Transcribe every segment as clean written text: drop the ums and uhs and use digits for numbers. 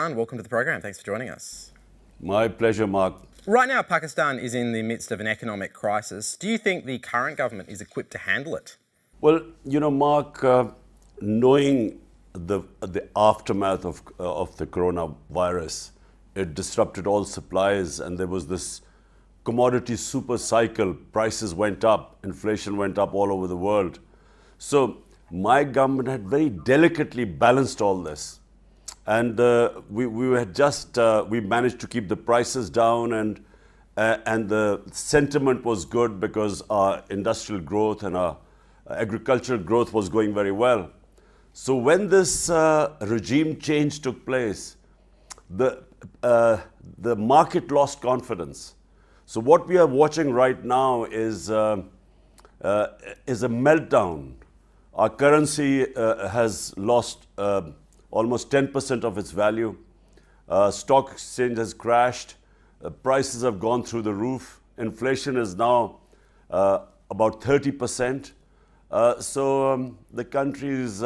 Imran, welcome to the program. Thanks for joining us. My pleasure, Mark. Right now, Pakistan is in the midst of an economic crisis. Do you think the current government is equipped to handle it? Well, Mark, knowing the aftermath of the coronavirus, it disrupted all supplies, and there was this commodity super cycle. Prices went up, inflation went up all over the world. So my government had very delicately balanced all this. And we managed to keep the prices down, and the sentiment was good because our industrial growth and our agricultural growth was going very well. So when this regime change took place, the market lost confidence. So what we are watching right now is a meltdown. Our currency has lost almost 10% of its value. Stock exchange has crashed. Prices have gone through the roof. Inflation is now about 30%. So the country is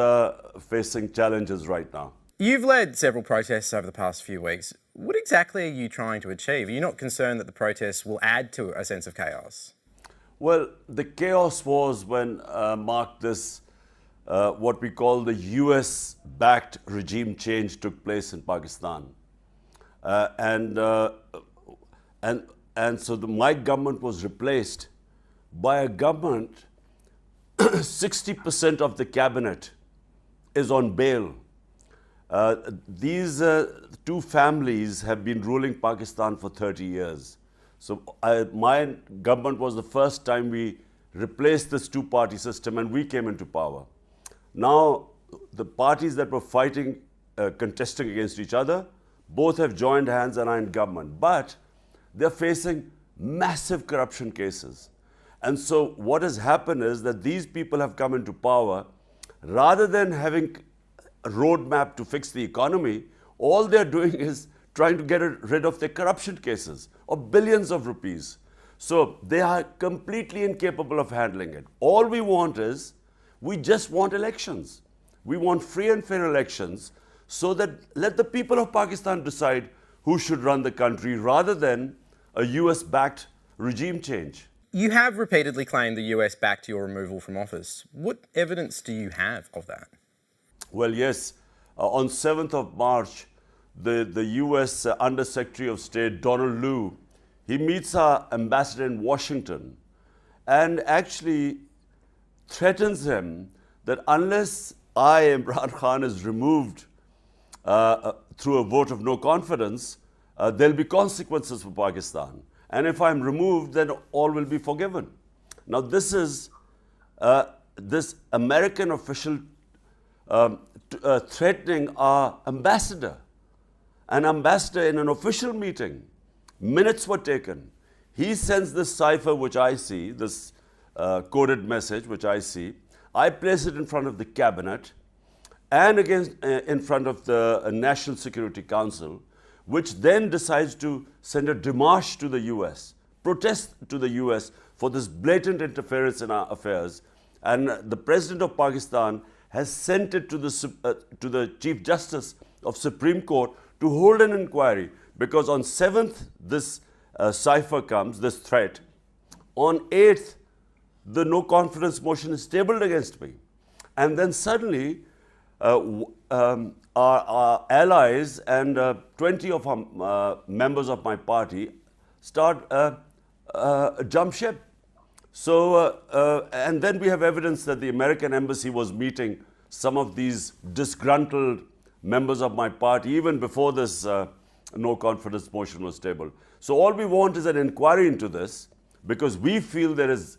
facing challenges right now. You've led several protests over the past few weeks. What exactly are you trying to achieve? Are you not concerned that the protests will add to a sense of chaos? Well, the chaos was when, Mark, this what we call the US-backed regime change took place in Pakistan. And so my government was replaced by a government, 60% of the cabinet is on bail. These two families have been ruling Pakistan for 30 years. So my government was the first time we replaced this two-party system and we came into power. Now, the parties that were fighting, contesting against each other, both have joined hands and are in government. But they're facing massive corruption cases. And so what has happened is that these people have come into power. Rather than having a roadmap to fix the economy, all they're doing is trying to get rid of their corruption cases of billions of rupees. So they are completely incapable of handling it. All we want is, we just want elections. We want free and fair elections so that let the people of Pakistan decide who should run the country rather than a US-backed regime change. You have repeatedly claimed the US backed your removal from office. What evidence do you have of that? Well, yes. On 7th of March, the US Under Secretary of State, Donald Lu, he meets our ambassador in Washington and actually threatens him that unless Imran Khan, is removed through a vote of no confidence, there'll be consequences for Pakistan. And if I'm removed, then all will be forgiven. Now, this is this American official threatening our ambassador. An ambassador in an official meeting, minutes were taken. He sends this cipher, which I see, this coded message, which I see. I place it in front of the cabinet and in front of the National Security Council, which then decides to send a démarche to the US, protest to the US for this blatant interference in our affairs. And the President of Pakistan has sent it to the Chief Justice of Supreme Court to hold an inquiry, because on 7th this cipher comes, this threat. On 8th, the no confidence motion is tabled against me. And then suddenly, our allies and 20 of our members of my party start jump ship. So, and then we have evidence that the American embassy was meeting some of these disgruntled members of my party even before this no confidence motion was tabled. So all we want is an inquiry into this, because we feel there is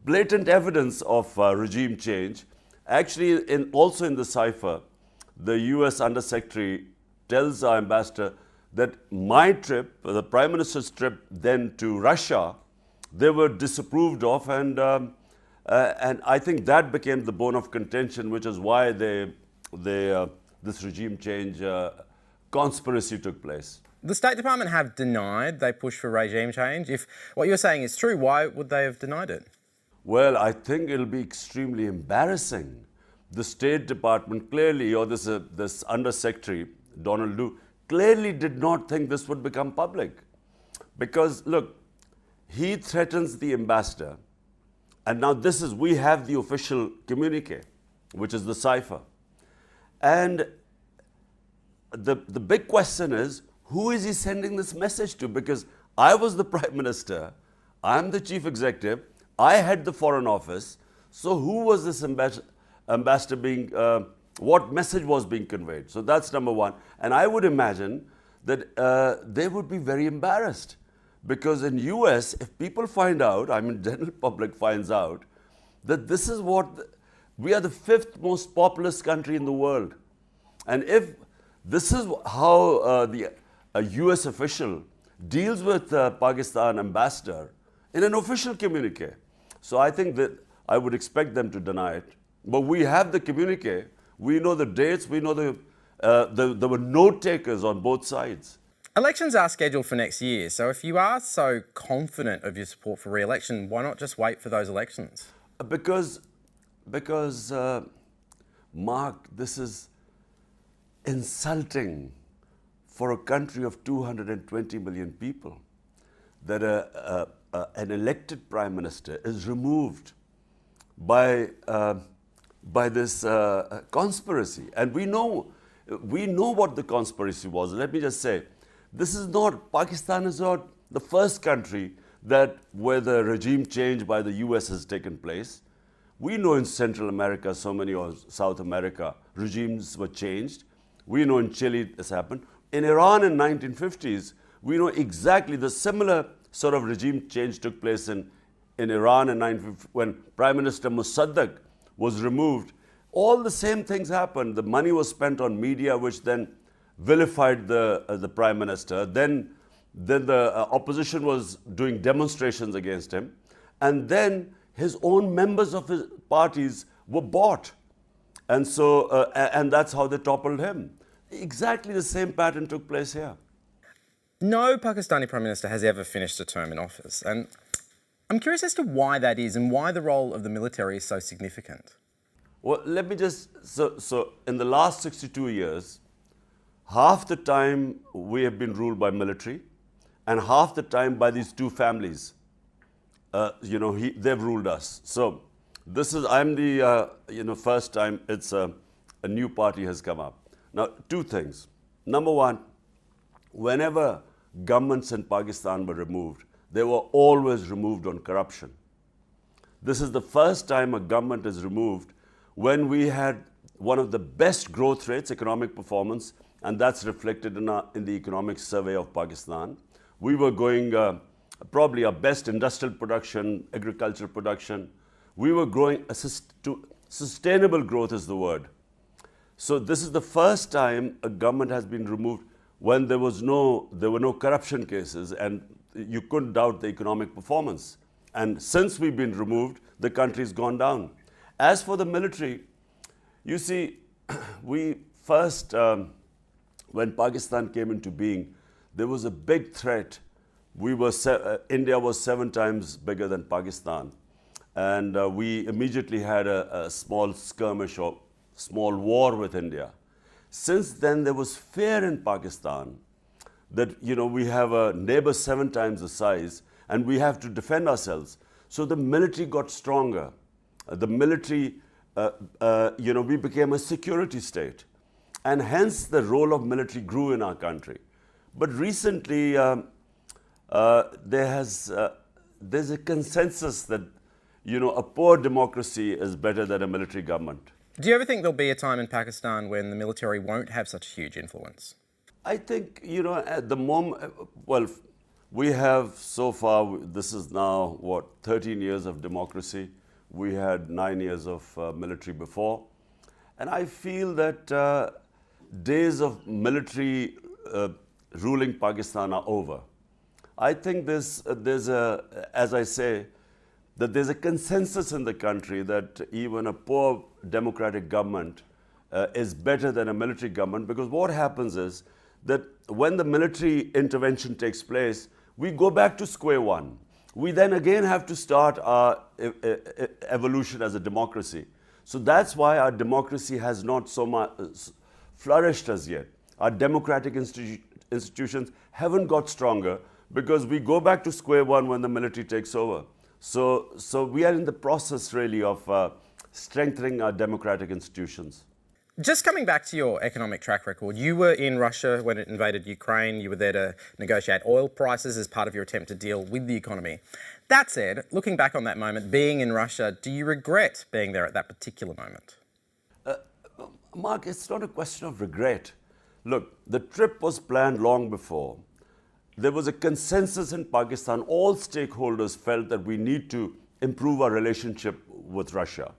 blatant evidence of regime change. Actually, also in the cipher, the US Undersecretary tells our ambassador that my trip, the Prime Minister's trip then to Russia, they were disapproved of, and I think that became the bone of contention, which is why this regime change conspiracy took place. The State Department have denied they pushed for regime change. If what you're saying is true, why would they have denied it? Well, I think it'll be extremely embarrassing. The State Department clearly, or this Undersecretary, Donald Lu, clearly did not think this would become public. Because, look, he threatens the ambassador, and now we have the official communique, which is the cipher. And the big question is, who is he sending this message to? Because I was the Prime Minister, I'm the Chief Executive, I had the Foreign Office, so who was this ambassador being, what message was being conveyed? So that's number one. And I would imagine that they would be very embarrassed. Because in US, if people find out, I mean, general public finds out, that this is we are the 5th most populous country in the world. And if this is how a US official deals with Pakistan ambassador in an official communique. So I think that I would expect them to deny it. But we have the communique, we know the dates, we know there were note takers on both sides. Elections are scheduled for next year, so if you are so confident of your support for re-election, why not just wait for those elections? Because Mark, this is insulting for a country of 220 million people, that an elected Prime Minister is removed by this conspiracy. And we know what the conspiracy was. Let me just say, Pakistan is not the first country where the regime change by the US has taken place. We know in Central America, or South America, regimes were changed. We know in Chile this happened. In Iran in 1950s, we know exactly the similar sort of regime change took place in Iran in 1950 when Prime Minister Mossadegh was removed. All the same things happened. The money was spent on media, which then vilified the Prime Minister. Then the opposition was doing demonstrations against him. And then his own members of his parties were bought. And so, and that's how they toppled him. Exactly the same pattern took place here. No Pakistani Prime Minister has ever finished a term in office. And I'm curious as to why that is and why the role of the military is so significant. Well, let me just, so in the last 62 years, half the time we have been ruled by military and half the time by these two families. They've ruled us. So I'm the, first time it's a new party has come up. Now, two things. Number one, whenever governments in Pakistan were removed, they were always removed on corruption. This is the first time a government is removed when we had one of the best growth rates, economic performance, and that's reflected in the economic survey of Pakistan. We were going probably our best industrial production, agricultural production. We were growing, sustainable growth is the word. So this is the first time a government has been removed when there were no corruption cases and you couldn't doubt the economic performance. And since we've been removed, the country's gone down. As for the military, you see, we first, when Pakistan came into being, there was a big threat. India was 7 times bigger than Pakistan. And we immediately had a small skirmish or small war with India. Since then, there was fear in Pakistan that, we have a neighbor 7 times the size and we have to defend ourselves. So the military got stronger. The military, we became a security state. And hence the role of military grew in our country. But recently, there's a consensus that, a poor democracy is better than a military government. Do you ever think there'll be a time in Pakistan when the military won't have such a huge influence? I think, at the moment, we have so far, this is now, 13 years of democracy. We had 9 years of military before. And I feel that days of military ruling Pakistan are over. I think there's a consensus in the country that even a poor democratic government is better than a military government, because what happens is that when the military intervention takes place, we go back to square one. We then again have to start our evolution as a democracy. So that's why our democracy has not so much flourished as yet. our democratic institutions haven't got stronger because we go back to square one when the military takes over. So we are in the process really of strengthening our democratic institutions. Just coming back to your economic track record, you were in Russia when it invaded Ukraine. You were there to negotiate oil prices as part of your attempt to deal with the economy. That said, looking back on that moment, being in Russia, do you regret being there at that particular moment? Mark, it's not a question of regret. Look, the trip was planned long before. There was a consensus in Pakistan. All stakeholders felt that we need to improve our relationship with Russia.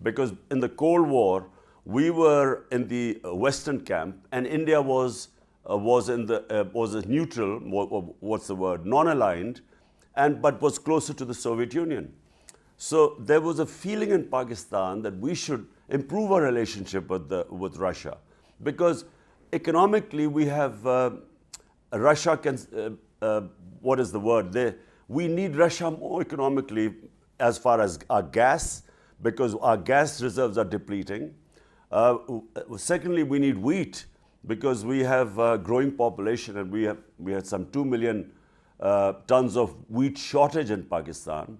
Because in the Cold War, we were in the Western camp, and India was a neutral, non-aligned, but was closer to the Soviet Union. So there was a feeling in Pakistan that we should improve our relationship with Russia, because economically we have Russia can we need Russia more economically as far as our gas, because our gas reserves are depleting. Secondly, we need wheat because we have a growing population, and we had some 2 million tons of wheat shortage in Pakistan.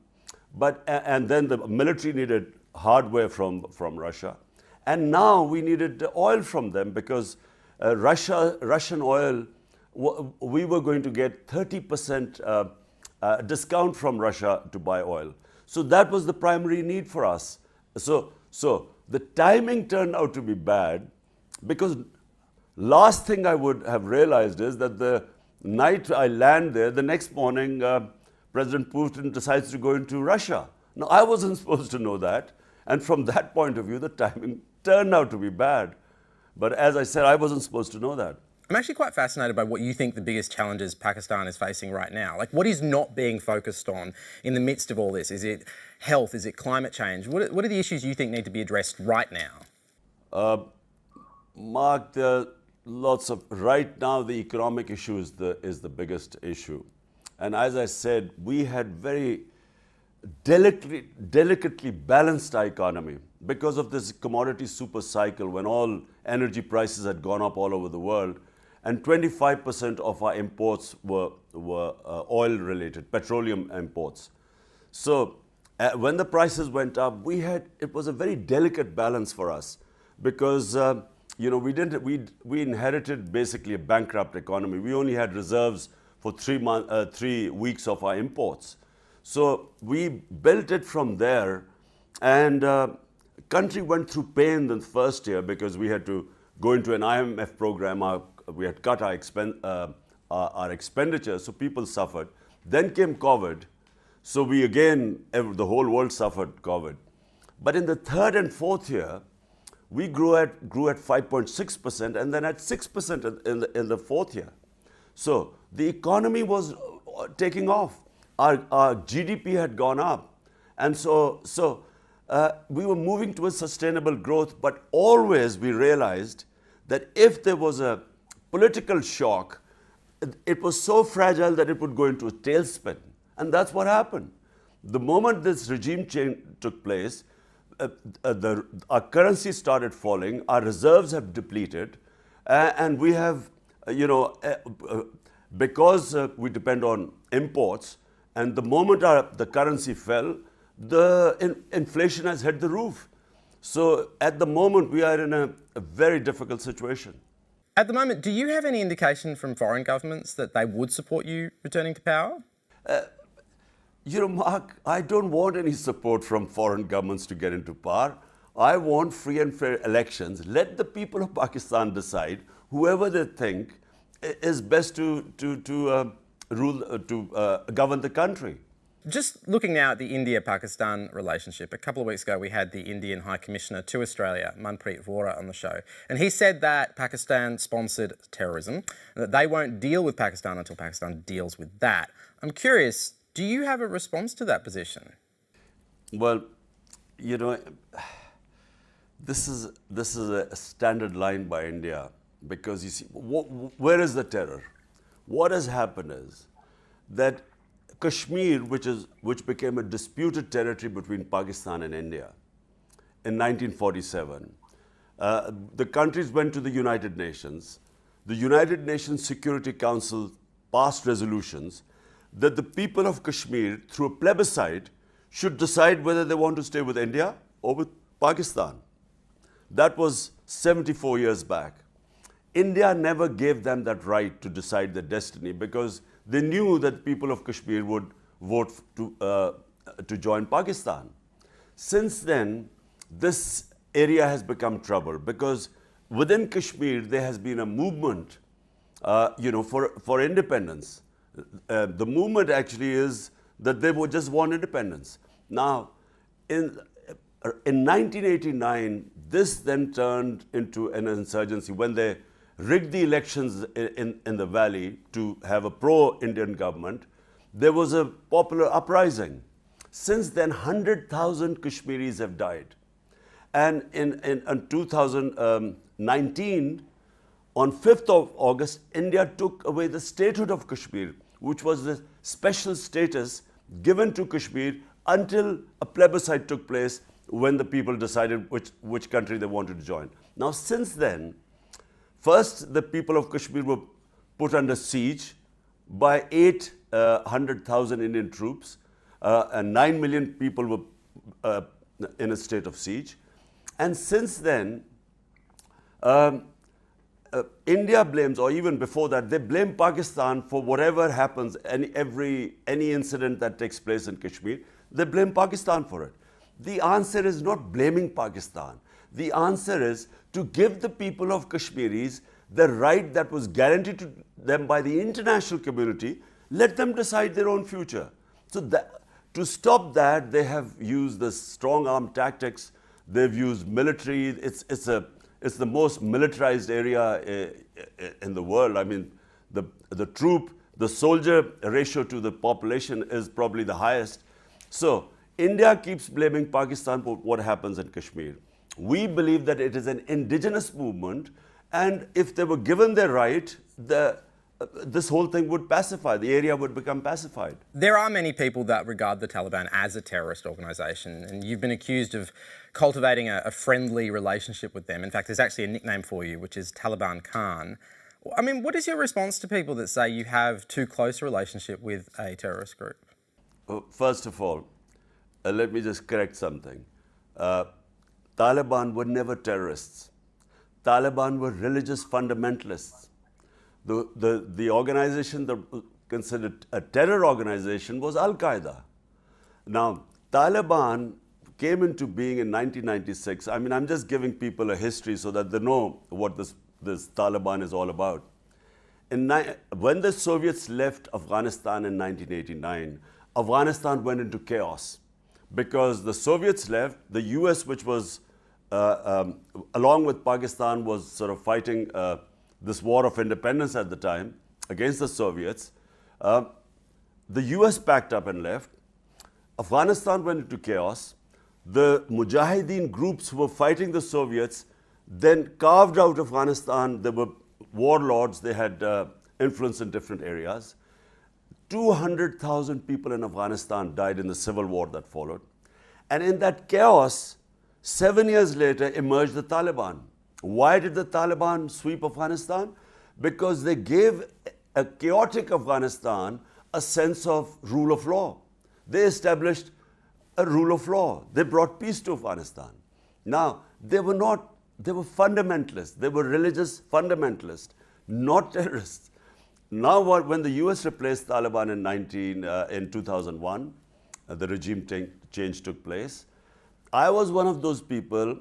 And then the military needed hardware from Russia, and now we needed oil from them because Russian oil, we were going to get 30% discount from Russia to buy oil. So that was the primary need for us. So the timing turned out to be bad, because last thing I would have realized is that the night I land there, the next morning, President Putin decides to go into Russia. Now, I wasn't supposed to know that. And from that point of view, the timing turned out to be bad. But as I said, I wasn't supposed to know that. I'm actually quite fascinated by what you think the biggest challenges Pakistan is facing right now. Like, what is not being focused on in the midst of all this? Is it health? Is it climate change? What are the issues you think need to be addressed right now? Mark, there are lots of... Right now, the economic issue is the biggest issue. And as I said, we had very delicately balanced our economy because of this commodity super cycle when all energy prices had gone up all over the world. And 25% of our imports were oil-related, petroleum imports. So when the prices went up, it was a very delicate balance for us because we inherited basically a bankrupt economy. We only had reserves for 3 weeks of our imports. So we built it from there, and country went through pain the first year because we had to go into an IMF program. We had cut our expenditure, so people suffered. Then came COVID, so the whole world suffered COVID. But in the third and fourth year, we grew at 5.6%, and then at 6% in the fourth year. So the economy was taking off. Our GDP had gone up, and so we were moving towards sustainable growth. But always we realized that if there was a political shock, it was so fragile that it would go into a tailspin. And that's what happened. The moment this regime change took place, our currency started falling, our reserves have depleted, and we have, because we depend on imports, and the moment the currency fell, the inflation has hit the roof. So at the moment, we are in a very difficult situation. At the moment, do you have any indication from foreign governments that they would support you returning to power? Mark, I don't want any support from foreign governments to get into power. I want free and fair elections. Let the people of Pakistan decide whoever they think is best to govern the country. Just looking now at the India-Pakistan relationship, a couple of weeks ago we had the Indian High Commissioner to Australia, Manpreet Vora, on the show, and he said that Pakistan sponsored terrorism and that they won't deal with Pakistan until Pakistan deals with that. I'm curious, do you have a response to that position? Well, this is a standard line by India, because you see, where is the terror? What has happened is that Kashmir, which became a disputed territory between Pakistan and India in 1947, the countries went to the United Nations. the United Nations Security Council passed resolutions that the people of Kashmir, through a plebiscite, should decide whether they want to stay with India or with Pakistan. That was 74 years back. India never gave them that right to decide their destiny because they knew that people of Kashmir would vote to join Pakistan. Since then, this area has become troubled because within Kashmir there has been a movement, for independence. The movement actually is that they would just want independence. Now, in 1989, this then turned into an insurgency when they rigged the elections in the valley to have a pro-Indian government. There was a popular uprising. Since then, 100,000 Kashmiris have died. And in 2019, on 5th of August, India took away the statehood of Kashmir, which was the special status given to Kashmir until a plebiscite took place when the people decided which country they wanted to join. Now, since then, first the people of Kashmir were put under siege by 800,000 Indian troops, and 9 million people were in a state of siege. And since then, India blames, or even before that, they blame Pakistan for whatever happens, any incident that takes place in Kashmir, they blame Pakistan for it. The answer is not blaming Pakistan. The answer is to give the people of Kashmiris the right that was guaranteed to them by the international community, let them decide their own future. So to stop that, they have used the strong arm tactics, they've used military, it's the most militarized area in the world. I mean, the soldier ratio to the population is probably the highest. So India keeps blaming Pakistan for what happens in Kashmir. We believe that it is an indigenous movement, and if they were given their right, this whole thing would pacify, the area would become pacified. There are many people that regard the Taliban as a terrorist organisation, and you've been accused of cultivating a friendly relationship with them. In fact, there's actually a nickname for you, which is Taliban Khan. I mean, what is your response to people that say you have too close a relationship with a terrorist group? First of all, let me just correct something. Taliban were never terrorists. Taliban were religious fundamentalists. The organization that was considered a terror organization was Al-Qaeda. Now, Taliban came into being in 1996. I mean, I'm just giving people a history so that they know what this Taliban is all about. When the Soviets left Afghanistan in 1989, Afghanistan went into chaos because the Soviets left, the US, which was, along with Pakistan, was sort of fighting this war of independence at the time against the Soviets. The US packed up and left. Afghanistan went into chaos. The Mujahideen groups who were fighting the Soviets then carved out Afghanistan. There were warlords, they had influence in different areas. 200,000 people in Afghanistan died in the civil war that followed. And in that chaos, 7 years later emerged the Taliban. Why did the Taliban sweep Afghanistan? Because they gave a chaotic Afghanistan a sense of rule of law. They established a rule of law. They brought peace to Afghanistan. Now, they were fundamentalists. They were religious fundamentalists, not terrorists. Now, when the US replaced Taliban in 2001, the regime change took place. I was one of those people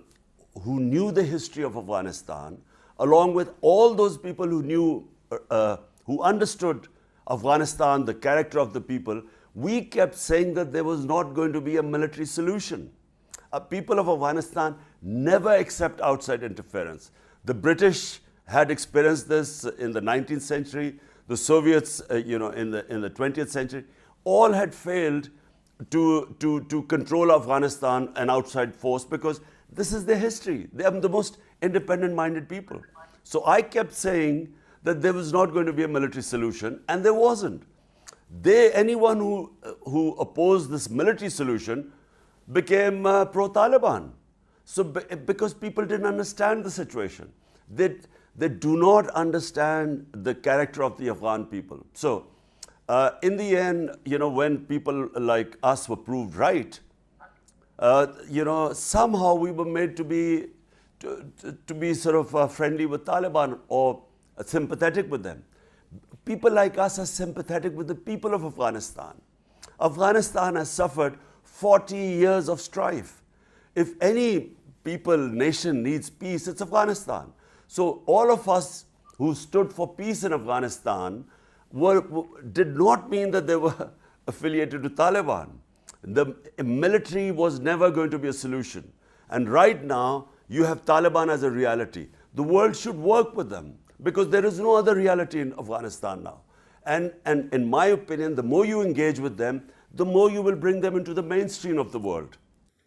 who knew the history of Afghanistan, along with all those people who knew, who understood Afghanistan, the character of the people. We kept saying that there was not going to be a military solution. People of Afghanistan never accept outside interference. The British had experienced this in the 19th century. The Soviets, in the 20th century, all had failed to control Afghanistan, an outside force, because this is their history. They are the most independent-minded people. So I kept saying that there was not going to be a military solution, and there wasn't. Anyone who opposed this military solution became pro-Taliban. So because people didn't understand the situation. they do not understand the character of the Afghan people. So, in the end, when people like us were proved right, somehow we were made to be sort of friendly with Taliban or sympathetic with them. People like us are sympathetic with the people of Afghanistan. Afghanistan has suffered 40 years of strife. If any nation needs peace, it's Afghanistan. So all of us who stood for peace in Afghanistan did not mean that they were affiliated to Taliban. The military was never going to be a solution. And right now, you have Taliban as a reality. The world should work with them because there is no other reality in Afghanistan now. And in my opinion, the more you engage with them, the more you will bring them into the mainstream of the world.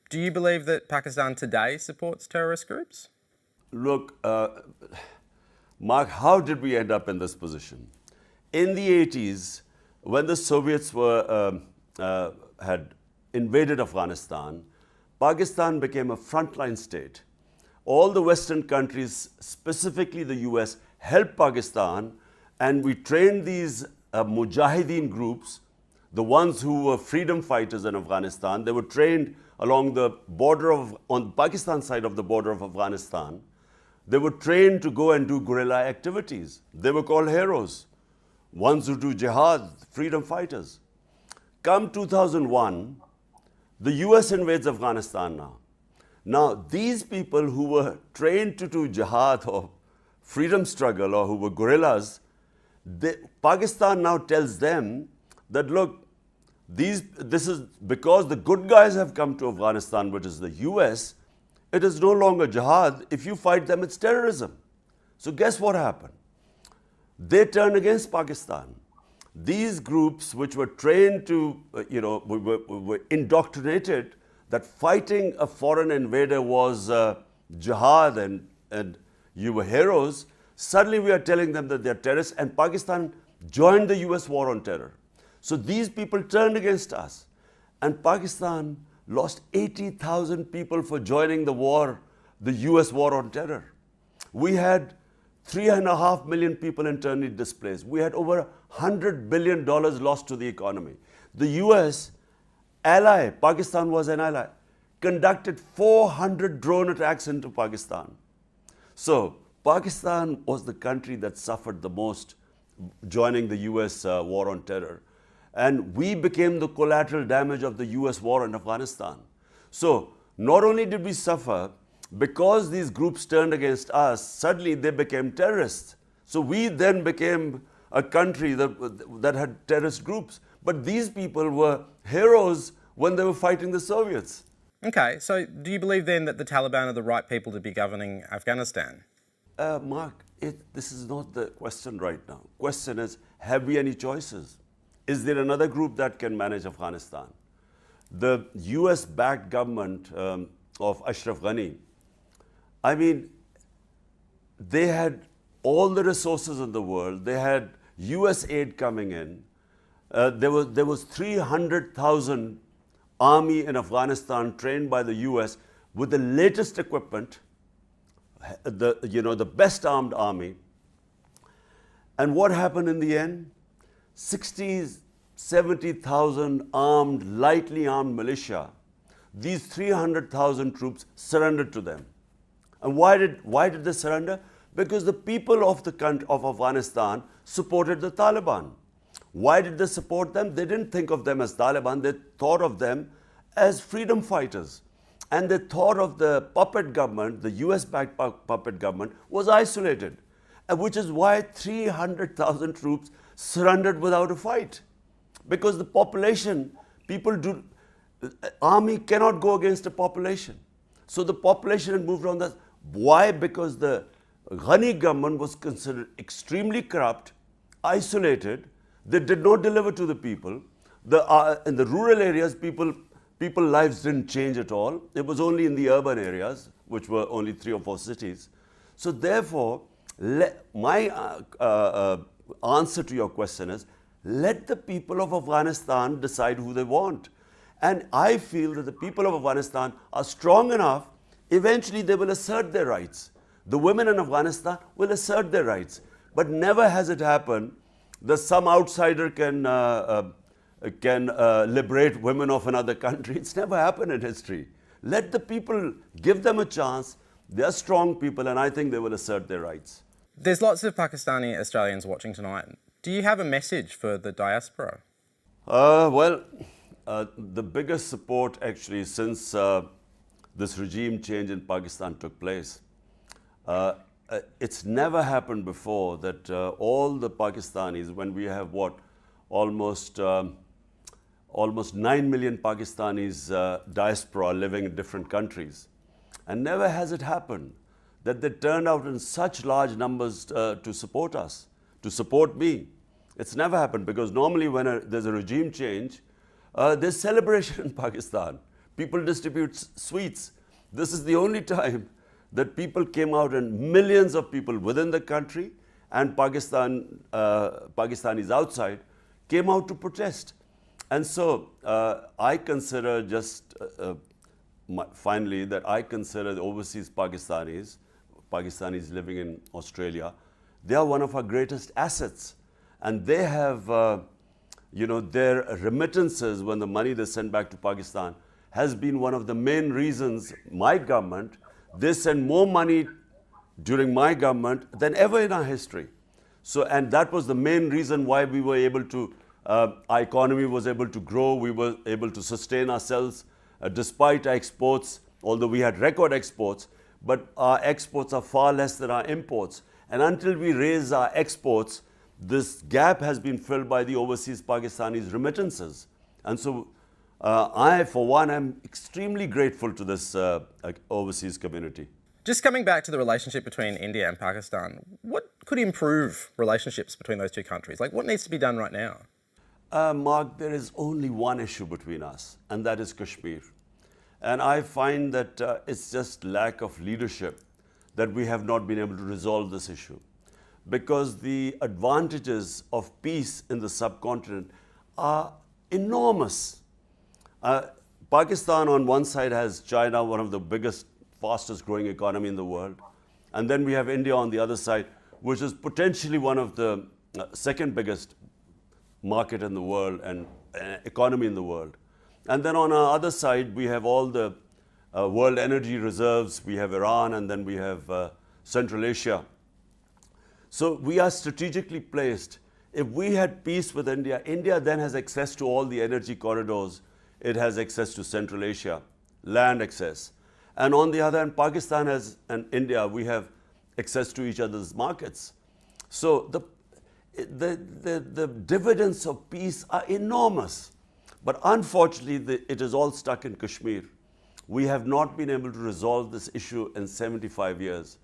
Do you believe that Pakistan today supports terrorist groups? Look, Mark, how did we end up in this position? In the 80s, when the Soviets had invaded Afghanistan, Pakistan became a frontline state. All the Western countries, specifically the US, helped Pakistan, and we trained these Mujahideen groups, the ones who were freedom fighters in Afghanistan. They were trained along the border on the Pakistan side of the border of Afghanistan. They were trained to go and do guerrilla activities. They were called heroes, ones who do jihad, freedom fighters. Come 2001, the US invades Afghanistan now. Now, these people who were trained to do jihad or freedom struggle or who were guerrillas, Pakistan now tells them that, look, this is because the good guys have come to Afghanistan, which is the US, it is no longer jihad. If you fight them, it's terrorism. So guess what happened? They turned against Pakistan. These groups, which were trained to, were indoctrinated that fighting a foreign invader was jihad and you were heroes, suddenly we are telling them that they're terrorists, and Pakistan joined the US war on terror. So these people turned against us, and Pakistan lost 80,000 people for joining the war, the US war on terror. We had 3.5 million people internally displaced. We had over $100 billion lost to the economy. The US ally, Pakistan was an ally, conducted 400 drone attacks into Pakistan. So Pakistan was the country that suffered the most joining the US war on terror. And we became the collateral damage of the US war in Afghanistan. So not only did we suffer, because these groups turned against us, suddenly they became terrorists. So we then became a country that had terrorist groups. But these people were heroes when they were fighting the Soviets. Okay, so do you believe then that the Taliban are the right people to be governing Afghanistan? Mark, this is not the question right now. Question is, have we any choices? Is there another group that can manage Afghanistan? The US-backed government of Ashraf Ghani, I mean, they had all the resources in the world. They had US aid coming in. There was 300,000 army in Afghanistan trained by the US with the latest equipment, the best armed army. And what happened in the end? 70,000 armed, lightly armed militia. These 300,000 troops surrendered to them. And why did they surrender? Because the people of the country of Afghanistan supported the Taliban. Why did they support them? They didn't think of them as Taliban. They thought of them as freedom fighters. And they thought of the puppet government, the US-backed puppet government, was isolated. Which is why 300,000 troops surrendered without a fight. Because the population, army cannot go against a population. So the population had moved on that. Why? Because the Ghani government was considered extremely corrupt, isolated. They did not deliver to the people. In the rural areas, people's lives didn't change at all. It was only in the urban areas, which were only 3 or 4 cities. So therefore, my answer to your question is, let the people of Afghanistan decide who they want. And I feel that the people of Afghanistan are strong enough, eventually they will assert their rights. The women in Afghanistan will assert their rights. But never has it happened that some outsider can liberate women of another country. It's never happened in history. Let the people, give them a chance. They're strong people, and I think they will assert their rights. There's lots of Pakistani Australians watching tonight. Do you have a message for the diaspora? The biggest support actually since this regime change in Pakistan took place, it's never happened before that all the Pakistanis, when we have almost 9 million Pakistanis diaspora living in different countries, and never has it happened that they turned out in such large numbers to support us, to support me. It's never happened because normally when there's a regime change, there's celebration in Pakistan. People distribute sweets. This is the only time that people came out, and millions of people within the country and Pakistanis outside came out to protest. And so I consider finally that I consider the overseas Pakistanis living in Australia, they are one of our greatest assets. And they have, their remittances, when the money they send back to Pakistan, has been one of the main reasons my government, they send more money during my government than ever in our history. So, and that was the main reason why we were able to, our economy was able to grow, we were able to sustain ourselves despite our exports, although we had record exports, but our exports are far less than our imports. And until we raise our exports, this gap has been filled by the overseas Pakistanis' remittances. And so I, for one, am extremely grateful to this overseas community. Just coming back to the relationship between India and Pakistan, what could improve relationships between those two countries? Like, what needs to be done right now? Mark, there is only one issue between us, and that is Kashmir. And I find that it's just lack of leadership that we have not been able to resolve this issue. Because the advantages of peace in the subcontinent are enormous. Pakistan on one side has China, one of the biggest, fastest growing economy in the world. And then we have India on the other side, which is potentially one of the second biggest market in the world and economy in the world. And then on our other side, we have all the world energy reserves. We have Iran, and then we have Central Asia. So we are strategically placed. If we had peace with India, India then has access to all the energy corridors. It has access to Central Asia, land access. And on the other hand, Pakistan and India, we have access to each other's markets. So the dividends of peace are enormous. But unfortunately, it is all stuck in Kashmir. We have not been able to resolve this issue in 75 years.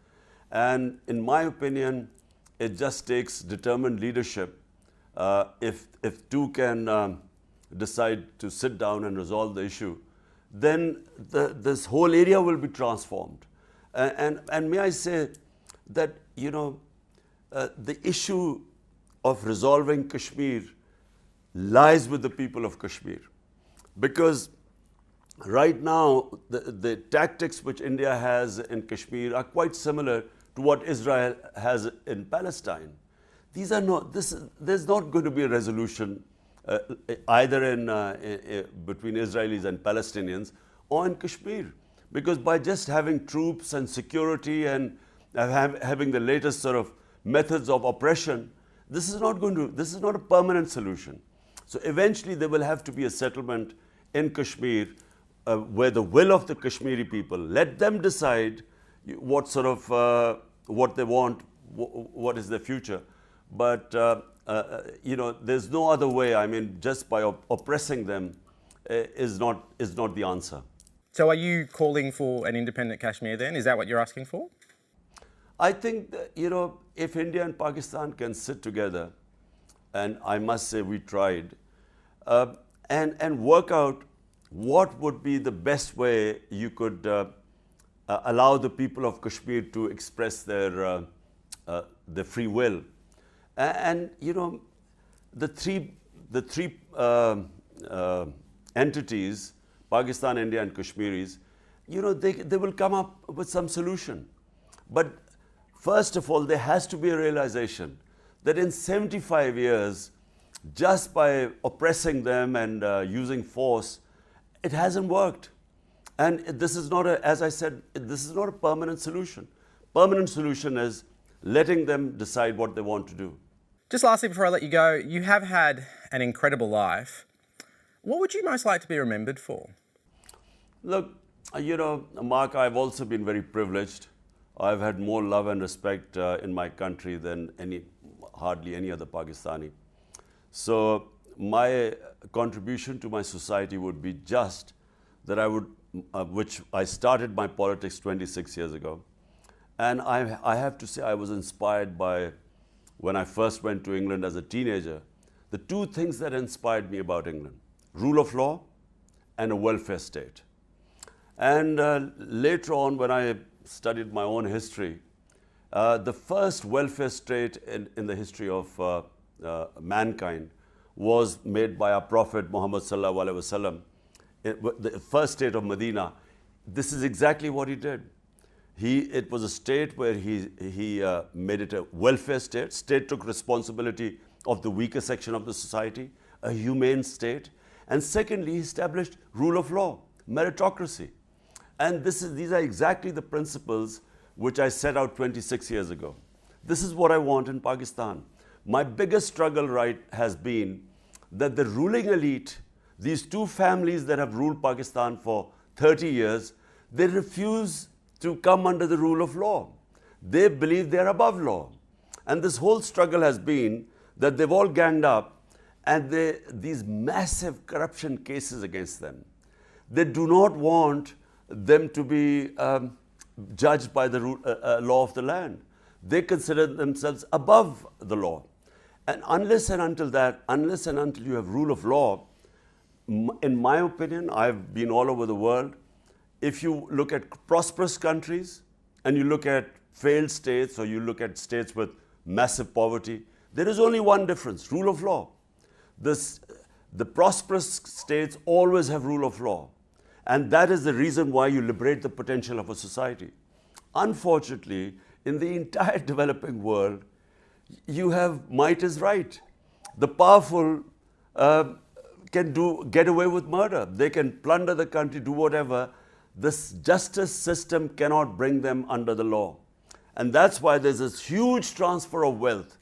And in my opinion, it just takes determined leadership. If two can decide to sit down and resolve the issue, then this whole area will be transformed. And may I say that, the issue of resolving Kashmir lies with the people of Kashmir. Because right now, the tactics which India has in Kashmir are quite similar to what Israel has in Palestine. There's not going to be a resolution either between Israelis and Palestinians or in Kashmir. Because by just having troops and security and having the latest sort of methods of oppression, this is not a permanent solution. So eventually there will have to be a settlement in Kashmir where the will of the Kashmiri people, let them decide what sort of, what they want, what is their future. But, there's no other way. I mean, just by oppressing them is not the answer. So are you calling for an independent Kashmir then? Is that what you're asking for? I think that, if India and Pakistan can sit together, and I must say we tried, and work out what would be the best way you could allow the people of Kashmir to express their free will. And the three entities, Pakistan, India, and Kashmiris, they will come up with some solution. But First of all, there has to be a realization that in 75 years, just by oppressing them and using force, it hasn't worked. And this is not a, as I said, this is not a permanent solution. Permanent solution is letting them decide what they want to do. Just lastly, before I let you go, you have had an incredible life. What would you most like to be remembered for? Look, you know, Mark, I've also been very privileged. I've had more love and respect in my country than hardly any other Pakistani. So my contribution to my society would be just that I would, which I started my politics 26 years ago. And I have to say I was inspired by, when I first went to England as a teenager, the two things that inspired me about England: rule of law and a welfare state. And later on, when I studied my own history, the first welfare state in the history of mankind was made by our Prophet Muhammad Sallallahu Alaihi Wasallam, the first state of Medina. This is exactly what he did. It was a state where he made it a welfare state. State took responsibility of the weaker section of the society, a humane state. And secondly, he established rule of law, meritocracy. And these are exactly the principles which I set out 26 years ago. This is what I want in Pakistan. My biggest struggle, has been that the ruling elite, these two families that have ruled Pakistan for 30 years, they refuse to come under the rule of law. They believe they're above law. And this whole struggle has been that they've all ganged up and these massive corruption cases against them. They do not want them to be judged by the law of the land. They consider themselves above the law. And unless and until you have rule of law, in my opinion, I've been all over the world. If you look at prosperous countries and you look at failed states, or you look at states with massive poverty, there is only one difference: rule of law. The prosperous states always have rule of law. And that is the reason why you liberate the potential of a society. Unfortunately, in the entire developing world, you have might is right. The powerful can get away with murder. They can plunder the country, do whatever. This justice system cannot bring them under the law. And that's why there's this huge transfer of wealth.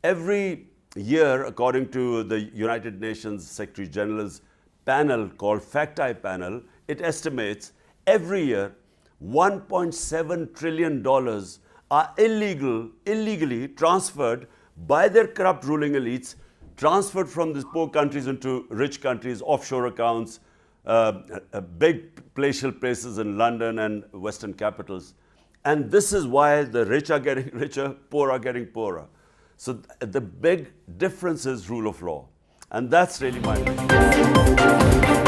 Every year, according to the United Nations Secretary General's panel called Fact-Eye Panel, it estimates every year $1.7 trillion are illegally transferred by their corrupt ruling elites, transferred from these poor countries into rich countries, offshore accounts, big palatial places in London and Western capitals. And this is why the rich are getting richer, poor are getting poorer. So the big difference is rule of law. And that's really my opinion.